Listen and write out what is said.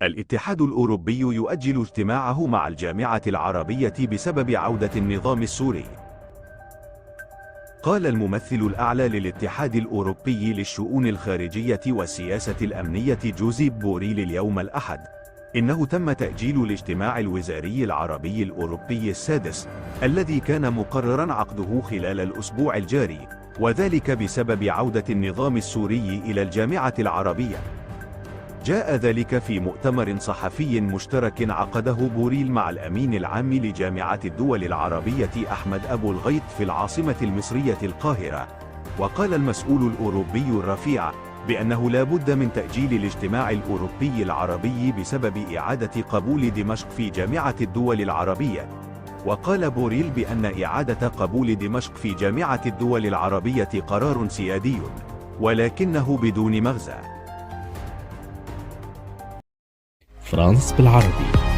الاتحاد الأوروبي يؤجل اجتماعه مع الجامعة العربية بسبب عودة النظام السوري. قال الممثل الأعلى للاتحاد الأوروبي للشؤون الخارجية والسياسة الأمنية جوزيب بوريل اليوم الأحد إنه تم تأجيل الاجتماع الوزاري العربي الأوروبي السادس الذي كان مقررا عقده خلال الأسبوع الجاري، وذلك بسبب عودة النظام السوري إلى الجامعة العربية. جاء ذلك في مؤتمر صحفي مشترك عقده بوريل مع الأمين العام لجامعة الدول العربية أحمد أبو الغيط في العاصمة المصرية القاهرة. وقال المسؤول الأوروبي الرفيع بأنه لا بد من تأجيل الاجتماع الأوروبي العربي بسبب إعادة قبول دمشق في جامعة الدول العربية. وقال بوريل بأن إعادة قبول دمشق في جامعة الدول العربية قرار سيادي ولكنه بدون مغزى. فرانس بالعربي.